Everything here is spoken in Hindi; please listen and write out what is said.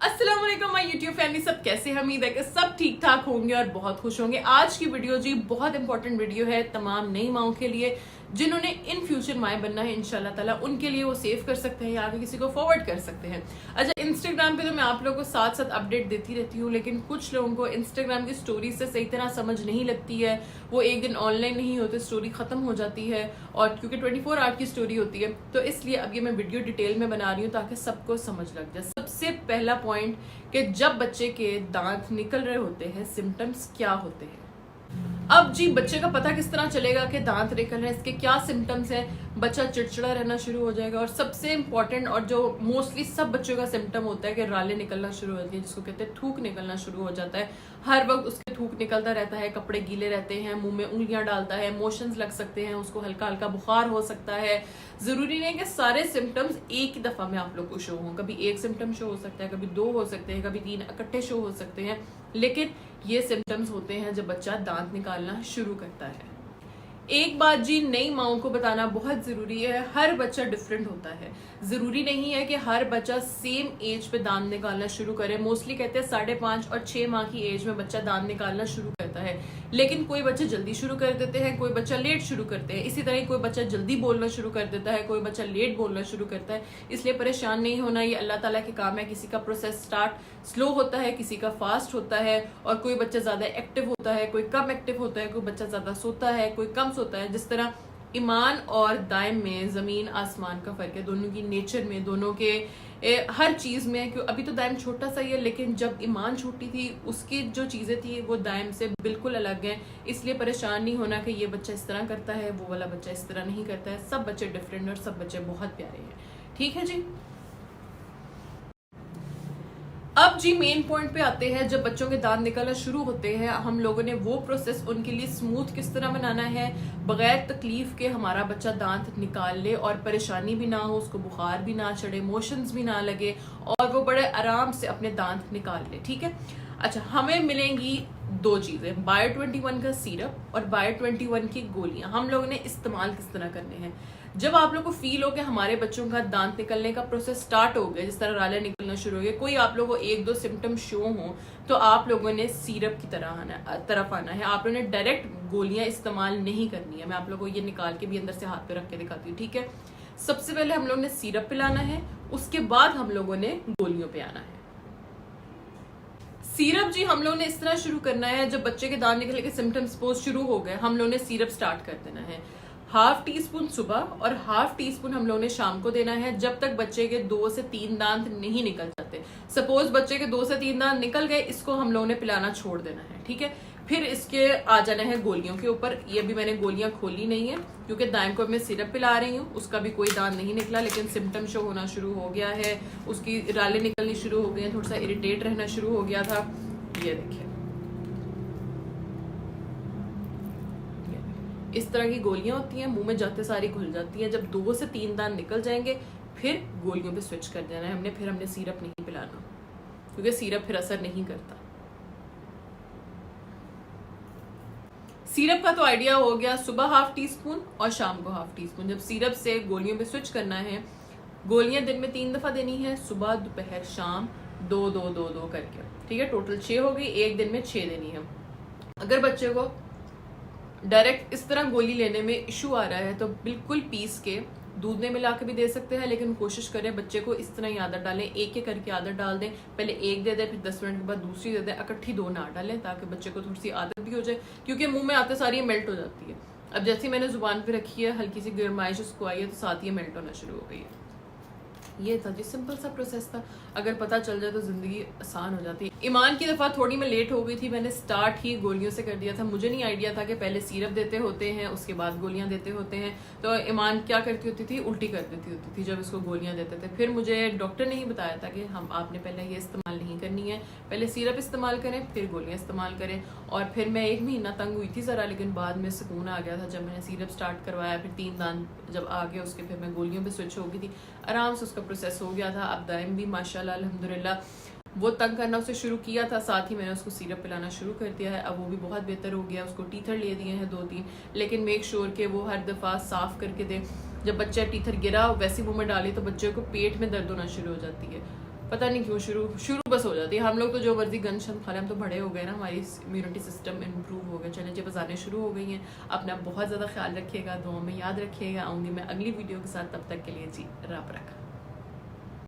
अस्सलाम वालेकुम माय यूट्यूब फैमिली, सब कैसे हैं? उम्मीद है कि सब ठीक ठाक होंगे और बहुत खुश होंगे। आज की वीडियो जी बहुत इंपॉर्टेंट वीडियो है तमाम नई माओं के लिए जिन्होंने इन फ्यूचर माएँ बनना है इंशाल्लाह ताला। उनके लिए वो सेव कर सकते हैं या आगे किसी को फॉरवर्ड कर सकते हैं। अच्छा, इंस्टाग्राम पे तो मैं आप लोगों को साथ साथ अपडेट देती रहती हूँ, लेकिन कुछ लोगों को इंस्टाग्राम की स्टोरी से सही तरह समझ नहीं लगती है। वो एक दिन ऑनलाइन नहीं होते, स्टोरी खत्म हो जाती है, और क्योंकि 24 आवर की स्टोरी होती है तो इसलिए अब ये मैं वीडियो डिटेल में बना रही हूँ ताकि सबको समझ लग जाए। सबसे पहला पॉइंट कि जब बच्चे के दांत निकल रहे होते हैं सिम्टम्स क्या होते हैं। अब जी बच्चे का पता किस तरह चलेगा कि दांत निकल रहे हैं, इसके क्या सिम्टम्स हैं। बच्चा चिड़चिड़ा रहना शुरू हो जाएगा, और सबसे इम्पोर्टेंट और जो मोस्टली सब बच्चों का सिम्टम होता है कि राले निकलना शुरू हो जाती है, जिसको कहते हैं थूक निकलना शुरू हो जाता है। हर वक्त उसके थूक निकलता रहता है, कपड़े गीले रहते हैं, मुंह में उंगलियां डालता है, मोशंस लग सकते हैं, उसको हल्का हल्का बुखार हो सकता है। जरूरी नहीं कि सारे सिम्टम्स एक ही दफा में आप लोग को शो हों, कभी एक सिम्टम शो हो सकता है, कभी दो हो सकते हैं, कभी तीन इकट्ठे शो हो सकते हैं, लेकिन ये सिम्टम्स होते हैं जब बच्चा दांत निकालना शुरू करता है। एक बात जी नई माओं को बताना बहुत जरूरी है, हर बच्चा डिफरेंट होता है। जरूरी नहीं है कि हर बच्चा सेम एज पे दांत निकालना शुरू करे। मोस्टली कहते हैं 5.5 और 6 माह की एज में बच्चा दांत निकालना शुरू करता है, लेकिन कोई बच्चे जल्दी शुरू कर देते हैं, कोई बच्चा लेट शुरू करते हैं। इसी तरह कोई बच्चा जल्दी बोलना शुरू कर देता है, कोई बच्चा लेट बोलना शुरू करता है। इसलिए परेशान नहीं होना, ये अल्लाह ताला के काम है। किसी का प्रोसेस स्टार्ट स्लो होता है, किसी का फास्ट होता है, और कोई बच्चा ज्यादा एक्टिव होता है, कोई कम एक्टिव होता है, कोई बच्चा ज्यादा सोता है, कोई कम सोता है। जिस तरह ईमान और दाइम में जमीन आसमान का फर्क है, दोनों की नेचर में, दोनों के हर चीज में। क्यों अभी तो दाइम छोटा सा ही है, लेकिन जब ईमान छोटी थी उसकी जो चीजें थी वो दाइम से बिल्कुल अलग है। इसलिए परेशान नहीं होना कि ये बच्चा इस तरह करता है, वो वाला बच्चा इस तरह नहीं करता है। सब बच्चे डिफरेंट और सब बच्चे बहुत प्यारे हैं। ठीक है जी। अब जी मेन पॉइंट पे आते हैं। जब बच्चों के दांत निकलना शुरू होते हैं, हम लोगों ने वो प्रोसेस उनके लिए स्मूथ किस तरह बनाना है, बगैर तकलीफ के हमारा बच्चा दांत निकाल ले और परेशानी भी ना हो, उसको बुखार भी ना चढ़े, मोशंस भी ना लगे, और वो बड़े आराम से अपने दांत निकाल ले। ठीक है। अच्छा, हमें मिलेंगी दो चीजें, बायो 21 का सीरप और बायो 21 की गोलियां। हम लोगों ने इस्तेमाल किस तरह करने हैं। जब आप लोग को फील हो कि हमारे बच्चों का दांत निकलने का प्रोसेस स्टार्ट हो गया, जिस तरह राले निकलना शुरू हो गए, कोई आप लोगों को एक दो सिम्टम शो हो, तो आप लोगों ने सीरप की तरफ आना है। आप लोगों ने डायरेक्ट गोलियां इस्तेमाल नहीं करनी है। मैं आप लोगों को ये निकाल के भी अंदर से हाथ पे रख के दिखाती हूँ। ठीक है। सबसे पहले हम लोग ने सीरप पिलाना है, उसके बाद हम लोगों ने गोलियों पे आना है। सीरप जी हम लोग ने इस तरह शुरू करना है, जब बच्चे के दांत निकलने के सिम्टम्स सपोज शुरू हो गए, हम लोग ने सीरप स्टार्ट कर देना है। ½ टीस्पून सुबह और ½ टीस्पून हम लोग ने शाम को देना है, जब तक बच्चे के 2 से 3 दांत नहीं निकल जाते। सपोज बच्चे के 2 से 3 दांत निकल गए, इसको हम लोग ने पिलाना छोड़ देना है। ठीक है। फिर इसके आ जाना है गोलियों के ऊपर। ये भी मैंने गोलियां खोली नहीं है क्योंकि दाएं को मैं सिरप पिला रही हूँ, उसका भी कोई दांत नहीं निकला, लेकिन सिम्टम शो होना शुरू हो गया है, उसकी राले निकलनी शुरू हो गई है, थोड़ा सा इरिटेट रहना शुरू हो गया था। ये देखिए, इस तरह की गोलियां होती हैं, मुंह में जाते सारी घुल जाती हैं। जब 2 से 3 दांत निकल जाएंगे फिर गोलियों पे स्विच कर देना है हमने। फिर हमने सिरप नहीं पिलाना क्योंकि सिरप फिर असर नहीं करता। सिरप का तो आइडिया हो गया, सुबह ½ टीस्पून और शाम को ½ टीस्पून। जब सिरप से गोलियों पे स्विच करना है, गोलियां दिन में 3 दफा देनी है, सुबह दोपहर शाम, 2-2-2-2 करके। ठीक है। टोटल 6 हो गई, एक दिन में 6 देनी है। अगर बच्चे को डायरेक्ट इस तरह गोली लेने में इशू आ रहा है तो बिल्कुल पीस के दूध में मिला के भी दे सकते हैं, लेकिन कोशिश करें बच्चे को इस तरह ही आदत डालें, एक एक करके आदत डाल दें। पहले एक दे दें, फिर 10 मिनट के बाद दूसरी दे दें, इकट्ठी 2 ना डालें, ताकि बच्चे को थोड़ी सी आदत भी हो जाए, क्योंकि मुंह में आते सारी मेल्ट हो जाती है। अब जैसे मैंने जुबान पे रखी है, हल्की सी गर्माइश उसको आई है तो साथ ही मेल्ट होना शुरू हो गई है। ये था जी, सिंपल सा प्रोसेस था। अगर पता चल जाए तो जिंदगी आसान हो जाती है। ईमान की दफा थोड़ी मैं लेट हो गई थी, मैंने स्टार्ट ही गोलियों से कर दिया था। मुझे नहीं आइडिया था कि पहले सिरप देते होते हैं उसके बाद गोलियां देते होते हैं। तो ईमान क्या करती होती थी, उल्टी कर देती होती थी जब इसको गोलियां देते थे। फिर मुझे डॉक्टर ने ही बताया था कि आपने पहले ये इस्तेमाल नहीं करनी है, पहले सिरप इस्तेमाल करें फिर गोलियां इस्तेमाल करें। और फिर मैं 1 महीना तंग हुई थी जरा, लेकिन बाद में सुकून आ गया था जब मैंने सिरप स्टार्ट करवाया। फिर 3 दांत जब आ गए उसके, फिर मैं गोलियों पे स्विच हो गई थी, आराम से उसका प्रोसेस हो गया था। अब दाइम भी माशाल्लाह अल्हम्दुलिल्लाह, वो तंग करना उसे शुरू किया था, साथ ही मैंने उसको सिरप पिलाना शुरू कर दिया है। अब वो भी बहुत बेहतर हो गया। उसको टीथर ले दिए हैं 2-3, लेकिन मेक श्योर कि वो हर दफ़ा साफ़ करके दे। जब बच्चा टीथर गिरा वैसे मुंह में डाले तो बच्चे को पेट में दर्द होना शुरू हो जाती है। पता नहीं क्यों शुरू बस हो जाती है। हम लोग तो जो मर्जी गन शन खा लें, हम तो बड़े हो गए ना, हमारी इम्यूनिटी सिस्टम इम्प्रूव हो गया, चैलेंजें बस आने शुरू हो गई हैं। अपना बहुत ज़्यादा ख्याल रखिएगा, दुआ में याद रखिएगा। आऊँगी मैं अगली वीडियो के साथ, तब तक के लिए जी रब रखा।